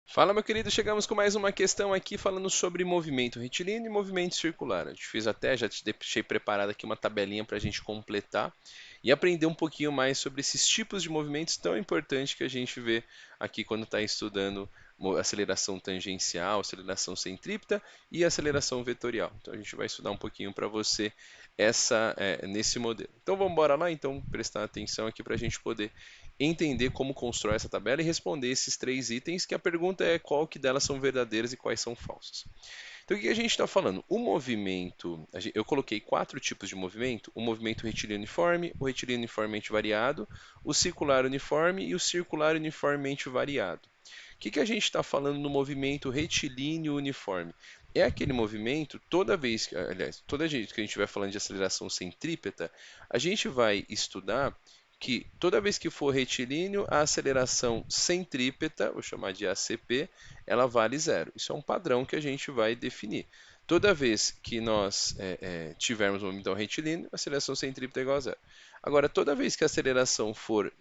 Fala, meu querido, chegamos com mais uma questão aqui falando sobre movimento retilíneo e movimento circular. Já te deixei preparado aqui uma tabelinha para a gente completar e aprender um pouquinho mais sobre esses tipos de movimentos tão importantes que a gente vê aqui quando está estudando aceleração tangencial, aceleração centrípeta e aceleração vetorial. Então a gente vai estudar um pouquinho para você nesse modelo. Então vamos embora lá, então prestar atenção aqui para a gente poder entender como constrói essa tabela e responder esses três itens, que a pergunta é qual que delas são verdadeiras e quais são falsas. Então, o que a gente está falando? O movimento, eu coloquei quatro tipos de movimento: o movimento retilíneo uniforme, o retilíneo uniformemente variado, o circular uniforme e o circular uniformemente variado. O que a gente está falando no movimento retilíneo uniforme? É aquele movimento, toda vez que a gente estiver falando de aceleração centrípeta, a gente vai estudar que toda vez que for retilíneo, a aceleração centrípeta, vou chamar de ACP, ela vale zero. Isso é um padrão que a gente vai definir. Toda vez que nós tivermos um movimento retilíneo, a aceleração centrípeta é igual a zero. Agora, toda vez que a aceleração for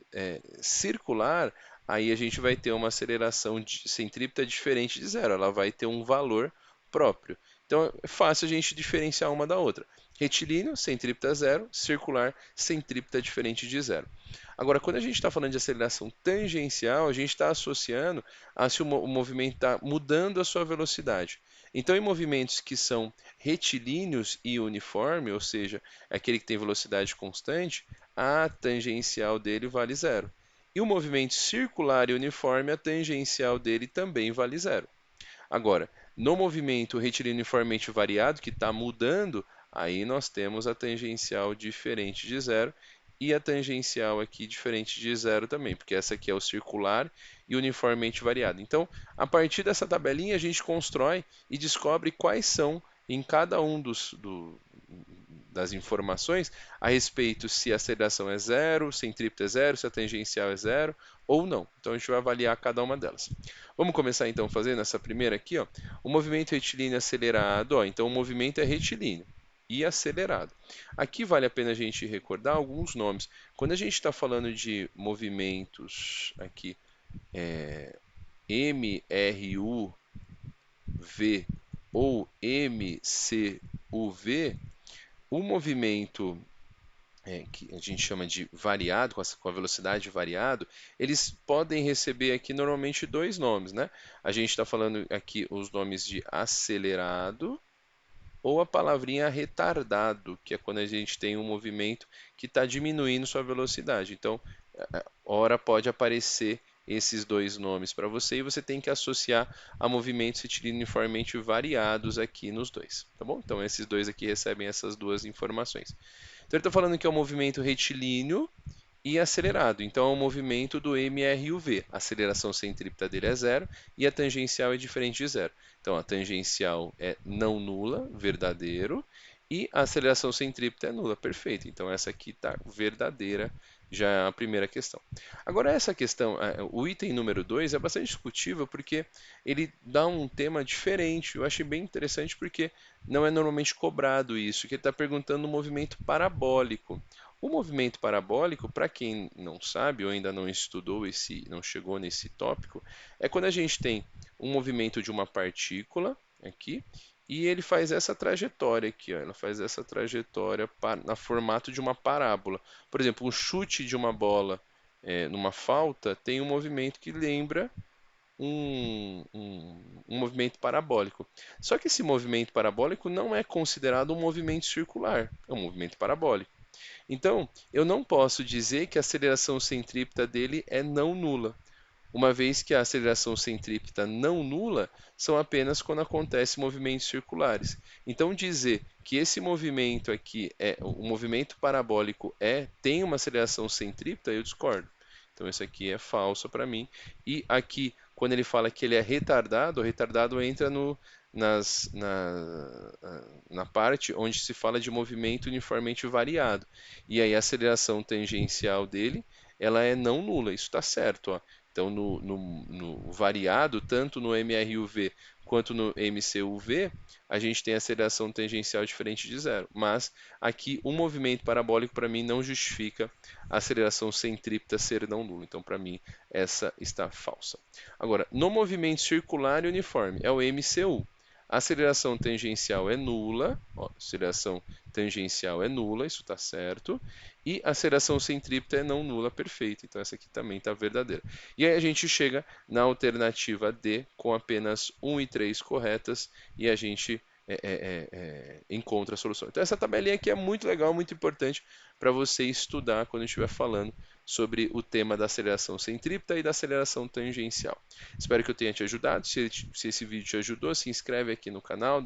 circular, aí a gente vai ter uma aceleração centrípeta diferente de zero. Ela vai ter um valor próprio. Então, é fácil a gente diferenciar uma da outra. Retilíneo, centrípeta zero; circular, centrípeta diferente de zero. Agora, quando a gente está falando de aceleração tangencial, a gente está associando a se o movimento está mudando a sua velocidade. Então, em movimentos que são retilíneos e uniforme, ou seja, aquele que tem velocidade constante, a tangencial dele vale zero. E o movimento circular e uniforme, a tangencial dele também vale zero. Agora, no movimento retilíneo uniformemente variado, que está mudando, aí nós temos a tangencial diferente de zero e a tangencial aqui diferente de zero também, porque essa aqui é o circular e uniformemente variado. Então, a partir dessa tabelinha, a gente constrói e descobre quais são, em cada um das informações, a respeito se a aceleração é zero, centrípeta é zero, se a tangencial é zero ou não. Então, a gente vai avaliar cada uma delas. Vamos começar então fazendo essa primeira aqui, ó. O movimento retilíneo acelerado, ó. Então o movimento é retilíneo e acelerado. Aqui vale a pena a gente recordar alguns nomes. Quando a gente está falando de movimentos aqui, MRUV ou MCUV, o movimento que a gente chama de variado, com a velocidade variado, eles podem receber aqui normalmente dois nomes, né? A gente está falando aqui os nomes de acelerado ou a palavrinha retardado, que é quando a gente tem um movimento que está diminuindo sua velocidade. Então, ora pode aparecer esses dois nomes para você e você tem que associar a movimentos retilíneos uniformemente variados aqui nos dois, tá bom? Então, esses dois aqui recebem essas duas informações. Então, ele está falando que é um movimento retilíneo e acelerado. Então, é um movimento do MRUV. A aceleração centrípeta dele é zero e a tangencial é diferente de zero. Então, a tangencial é não nula, verdadeiro, e a aceleração centrípeta é nula, perfeito. Então, essa aqui está verdadeira, já é a primeira questão. Agora, essa questão, o item número 2 é bastante discutível porque ele dá um tema diferente. Eu achei bem interessante porque não é normalmente cobrado isso, que ele está perguntando um movimento parabólico. O movimento parabólico, para quem não sabe ou ainda não estudou não chegou nesse tópico, é quando a gente tem um movimento de uma partícula aqui e ele faz essa trajetória aqui, ó, ela faz essa trajetória na formato de uma parábola. Por exemplo, um chute de uma bola numa falta tem um movimento que lembra um movimento parabólico. Só que esse movimento parabólico não é considerado um movimento circular, é um movimento parabólico. Então, eu não posso dizer que a aceleração centrípeta dele é não nula, uma vez que a aceleração centrípeta não nula são apenas quando acontecem movimentos circulares. Então, dizer que esse movimento aqui o movimento parabólico tem uma aceleração centrípeta, eu discordo. Então, isso aqui é falso para mim. E aqui, quando ele fala que ele é retardado, o retardado entra na parte onde se fala de movimento uniformemente variado. E aí a aceleração tangencial dele, ela é não nula, isso está certo, ó. Então, no variado, tanto no MRUV quanto no MCUV, a gente tem aceleração tangencial diferente de zero. Mas aqui o movimento parabólico para mim não justifica a aceleração centrípeta ser não nula. Então, para mim, essa está falsa. Agora, no movimento circular e uniforme, é o MCU. A aceleração tangencial é nula, ó, aceleração tangencial é nula, isso está certo, e a aceleração centrípeta é não nula, perfeito, então essa aqui também está verdadeira. E aí a gente chega na alternativa D com apenas 1 e 3 corretas e a gente encontra a solução. Então essa tabelinha aqui é muito legal, muito importante para você estudar quando estiver falando sobre o tema da aceleração centrípeta e da aceleração tangencial. Espero que eu tenha te ajudado. Se esse vídeo te ajudou, se inscreve aqui no canal.